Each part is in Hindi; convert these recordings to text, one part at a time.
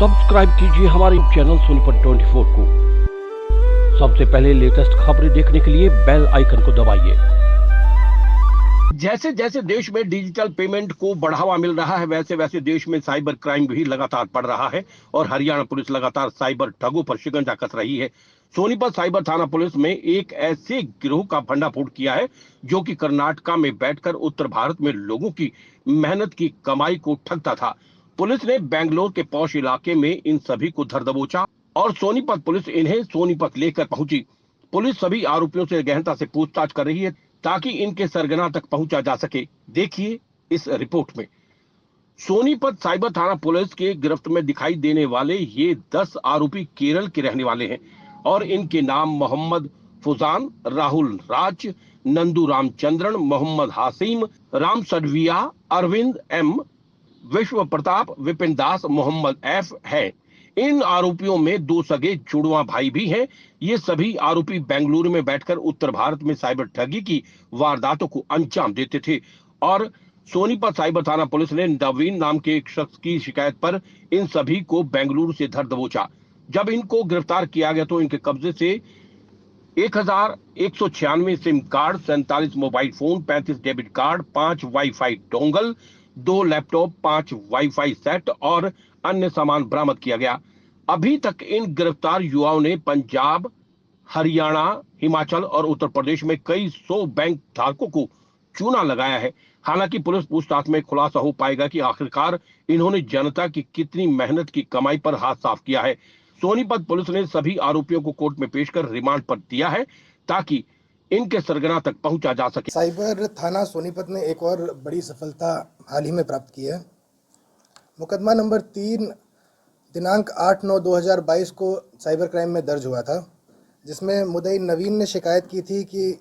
सब्सक्राइब कीजिए हमारे चैनल सोनीपत 24 को। सबसे पहले लेटेस्ट खबरें देखने के लिए बेल आइकन को दबाइए। जैसे जैसे देश में डिजिटल पेमेंट को बढ़ावा मिल रहा है, वैसे वैसे देश में साइबर क्राइम भी लगातार बढ़ रहा है और हरियाणा पुलिस लगातार साइबर ठगों पर शिकंजा कस रही है। सोनीपत साइबर थाना पुलिस में एक ऐसे गिरोह का भंडाफोड़ किया है जो कि कर्नाटका में बैठकर उत्तर भारत में लोगों की मेहनत की कमाई को ठगता था। पुलिस ने बेंगलोर के पौष इलाके में इन सभी को धर दबोचा और सोनीपत पुलिस इन्हें सोनीपत लेकर पहुंची। पुलिस सभी आरोपियों से गहनता से पूछताछ कर रही है ताकि इनके सरगना तक पहुंचा जा सके। देखिए इस रिपोर्ट में। सोनीपत साइबर थाना पुलिस के गिरफ्त में दिखाई देने वाले ये 10 आरोपी केरल के रहने वाले हैं और इनके नाम मोहम्मद फुजान, राहुल राज, नंदू रामचंद्रन, मोहम्मद हासिम, राम सडविया, अरविंद एम, विश्व प्रताप, विपिन दास, मोहम्मद एफ है। इन आरोपियों में 2 सगे जुड़वा भाई भी हैं। ये सभी आरोपी बेंगलुरु में बैठकर उत्तर भारत में साइबर ठगी की वारदातों को अंजाम देते थे और सोनीपत साइबर थाना पुलिस ने नवीन नाम के एक शख्स की शिकायत पर इन सभी को बेंगलुरु से धर दबोचा। जब इनको गिरफ्तार किया गया तो इनके कब्जे से 1196 SIM card, 47 mobile phone, 35 debit card, 5 wifi dongle, 2 laptop, 5 wifi set और अन्य सामान बरामद किया गया। अभी तक इन गिरफ्तार युवाओं ने पंजाब, हरियाणा, हिमाचल और उत्तर प्रदेश में कई 100 बैंक धारकों को चूना लगाया है। हालांकि पुलिस पूछताछ में खुलासा हो पाएगा कि आखिरकार इन्होंने जनता की कितनी मेहनत की कमाई पर हाथ साफ किया है। सोनीपत पुलिस ने सभी आरोपियों को कोर्ट में पेश कर रिमांड पर दिया है ताकि इनके सरगना तक पहुंचा जा सके। साइबर थाना सोनीपत ने एक और बड़ी सफलता हाल ही में प्राप्त की है। मुकदमा नंबर 3 दिनांक 8/9/2022 को साइबर क्राइम में दर्ज हुआ था, जिसमें मुद्दई नवीन ने शिकायत की थी कि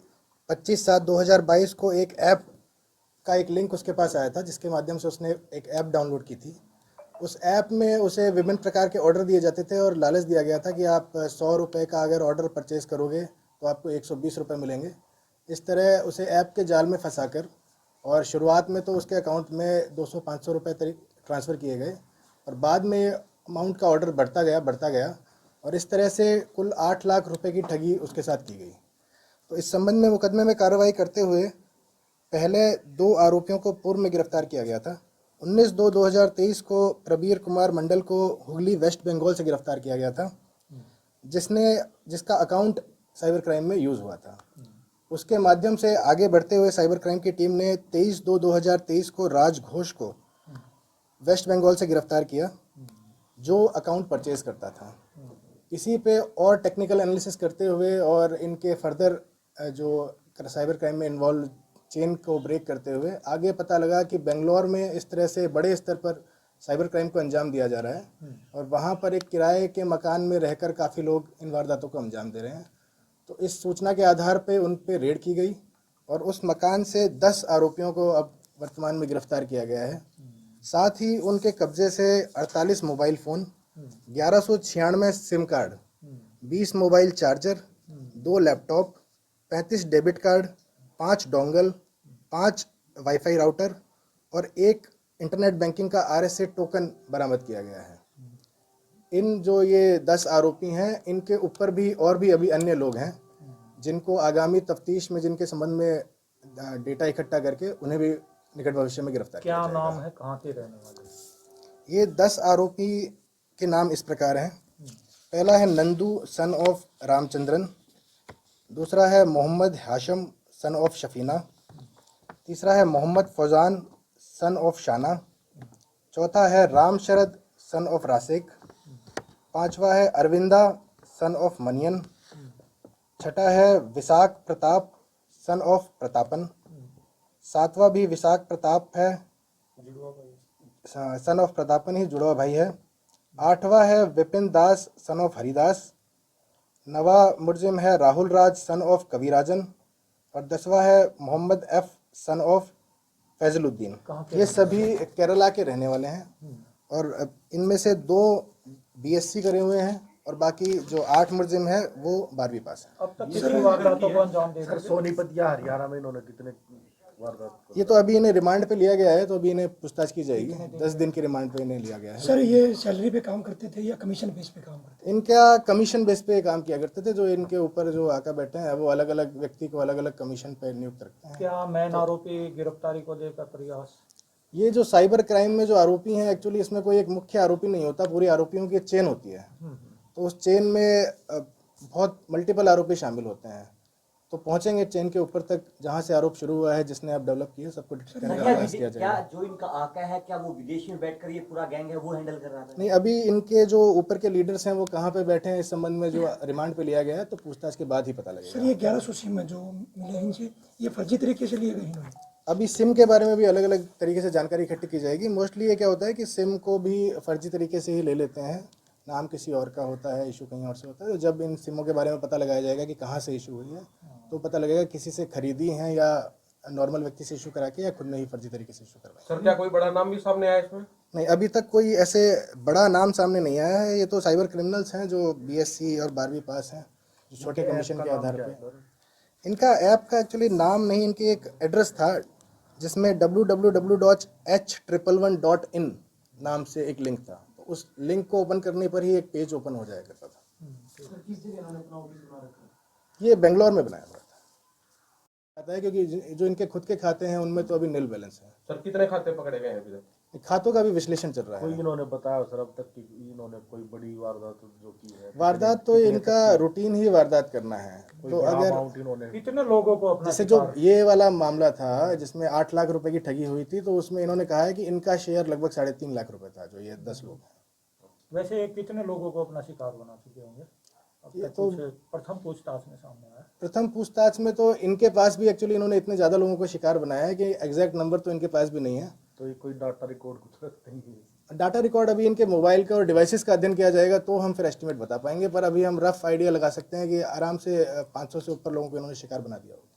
25/7/2022 को एक ऐप का एक लिंक उसके पास आया था, जिसके माध्यम से उसने एक ऐप डाउनलोड की थी। उस ऐप में उसे विभिन्न प्रकार के ऑर्डर दिए जाते थे और लालच दिया गया था कि आप 100 रुपये का अगर ऑर्डर परचेज करोगे तो आपको 120 रुपये मिलेंगे। इस तरह उसे ऐप के जाल में फंसाकर और शुरुआत में तो उसके अकाउंट में 200-500 रुपये ट्रांसफ़र किए गए और बाद में अमाउंट का ऑर्डर बढ़ता गया और इस तरह से कुल 8 लाख रुपए की ठगी उसके साथ की गई। तो इस संबंध में मुकदमे में कार्रवाई करते हुए पहले 2 आरोपियों को पूर्व में गिरफ्तार किया गया था। 19/2/2023 को प्रबीर कुमार मंडल को हुगली वेस्ट बंगाल से गिरफ्तार किया गया था, जिसका अकाउंट साइबर क्राइम में यूज़ हुआ था। उसके माध्यम से आगे बढ़ते हुए साइबर क्राइम की टीम ने 23/2/2023 को राज घोष को वेस्ट बंगाल से गिरफ्तार किया, जो अकाउंट परचेज करता था। इसी पे और टेक्निकल एनालिसिस करते हुए और इनके फर्दर जो साइबर क्राइम में इन्वॉल्व चेन को ब्रेक करते हुए आगे पता लगा कि बेंगलोर में इस तरह से बड़े स्तर पर साइबर क्राइम को अंजाम दिया जा रहा है और वहाँ पर एक किराए के मकान में रहकर काफ़ी लोग इन वारदातों को अंजाम दे रहे हैं। तो इस सूचना के आधार पे उन पे रेड की गई और उस मकान से 10 आरोपियों को अब वर्तमान में गिरफ्तार किया गया है। साथ ही उनके कब्जे से 48 mobile phone, 1196 SIM card, 20 mobile charger, 2 laptop, 35 debit card, 5 dongle, 5 wifi router और 1 इंटरनेट बैंकिंग का RSA टोकन बरामद किया गया है। इन जो ये 10 आरोपी हैं, इनके ऊपर भी और भी अभी अन्य लोग हैं जिनको आगामी तफ्तीश में जिनके संबंध में डेटा इकट्ठा करके उन्हें भी निकट भविष्य में गिरफ्तार किया जाएगा। क्या नाम है, कहाँ के रहने वाले? ये 10 आरोपी के नाम इस प्रकार हैं। पहला है नंदू सन ऑफ रामचंद्रन, दूसरा है मोहम्मद हाशम सन ऑफ शफीना, तीसरा है मोहम्मद फौजान सन ऑफ शाना, चौथा है राम शरद सन ऑफ रासिक, पांचवा है अरविंदा सन ऑफ मनियन, छठा है विशाख प्रताप सन ऑफ प्रतापन, सातवां भी विशाख प्रताप है, सन ऑफ प्रतापन ही जुड़वा भाई है, आठवां है विपिन दास सन ऑफ हरिदास, नवा मुर्जिम है राहुल राज सन ऑफ कविराजन और 10वां है मोहम्मद एफ सन ऑफ फैजलुद्दीन। ये सभी केरला के रहने वाले हैं और इनमें से 2 BSc करे हुए हैं और बाकी जो 8 मुर्जिम है वो 12वीं पास है। अब तक कितनी वारदातों को अंजाम दे रहे हैं? सोनीपत या हरियाणा में इन्होंने कितने वारदात को? ये तो अभी इन्हें रिमांड पे लिया गया है, तो अभी इन्हें पूछताछ की जाएगी। 10 दिन की रिमांड पे इन्हें लिया गया है। सर ये सैलरी पे काम करते थे या कमीशन बेस पे काम करते इनका कमीशन बेस पे काम किया करते थे। जो इनके ऊपर जो आका बैठे हैं वो अलग अलग व्यक्ति को अलग अलग कमीशन पे नियुक्त रखते हैं। क्या मेन आरोपी गिरफ्तारी को लेकर प्रयास? ये जो साइबर क्राइम में जो आरोपी हैं, एक्चुअली इसमें कोई एक मुख्य आरोपी नहीं होता, पूरी आरोपियों की एक चेन होती है। तो उस चेन में बहुत मल्टीपल आरोपी शामिल होते हैं। तो पहुंचेंगे चेन के ऊपर तक जहां से आरोप शुरू हुआ है, जिसने आप डेवलप किया, सबको डिटेक्ट किया क्या जाएगा। जो इनका आका है क्या वो विदेश में बैठकर ये पूरा गैंग है वो हैंडल कर रहा था? नहीं, अभी इनके जो ऊपर के लीडर्स हैं वो कहाँ पे बैठे हैं, इस संबंध में जो रिमांड पे लिया गया है, तो पूछताछ के बाद ही पता सर लगेगा। ये 1100 सिम जो मिले इनसे ये फर्जी तरीके से लिए गए इन्होंने? अभी सिम के बारे में भी अलग अलग तरीके से जानकारी इकट्ठी की जाएगी। मोस्टली ये क्या होता है कि सिम को भी फर्जी तरीके से ही ले लेते हैं, नाम किसी और का होता है, इशू कहीं और से होता है। तो जब इन सिमों के बारे में पता लगाया जाएगा कि कहाँ से इशू हुई है, तो पता लगेगा किसी से खरीदी हैं या नॉर्मल व्यक्ति से इशू करा के या खुद ने ही फर्जी तरीके से इशू करवाया। सर क्या कोई बड़ा नाम भी सामने आया इसमें? नहीं, अभी तक कोई ऐसे बड़ा नाम सामने नहीं आया है। ये तो साइबर क्रिमिनल्स हैं जो BSc और 12वीं पास हैं, जो छोटे कमीशन के आधार पे। इनका ऐप का एक्चुअली नाम नहीं, इनकी एक एड्रेस था जिसमें www.h111.in नाम से एक लिंक था। तो उस लिंक को ओपन करने पर ही एक पेज ओपन हो जाया करता था। ये बेंगलोर में बनाया हुआ था, आता है क्योंकि जो इनके खुद के खाते हैं उनमें तो अभी नील बैलेंस है। सर कितने खाते पकड़े गए हैं अभी तक? खातों का भी विश्लेषण चल रहा कोई है। इन्होंने बताया सर अब तक कि इन्होंने कोई बड़ी वारदात जो की है? वारदात तो इनका रूटीन ही वारदात करना है। तो अगर अमाउंट इन्होंने कितने लोगों को अपना जैसे जो ये वाला मामला था जिसमें 8 लाख रुपए की ठगी हुई थी, तो उसमें इन्होंने कहा है कि इनका शेयर लगभग 3.5 लाख रुपए था, जो ये 10 लोग हैं। वैसे कितने लोगों को अपना शिकार बना चुके होंगे अब ये तक? तो प्रथम पूछताछ में सामने आया। प्रथम पूछताछ में तो इनके पास भी एक्चुअली इन्होंने इतने ज़्यादा लोगों को शिकार बनाया है कि एग्जैक्ट नंबर तो इनके पास भी नहीं है। तो ये कोई डाटा रिकॉर्ड कुछ रखते ही है? डाटा रिकॉर्ड अभी इनके मोबाइल का और डिवाइसेस का अध्ययन किया जाएगा तो हम फिर एस्टिमेट बता पाएंगे, पर अभी हम रफ आइडिया लगा सकते हैं कि आराम से 500 से ऊपर लोगों को इन्होंने शिकार बना दिया होगा।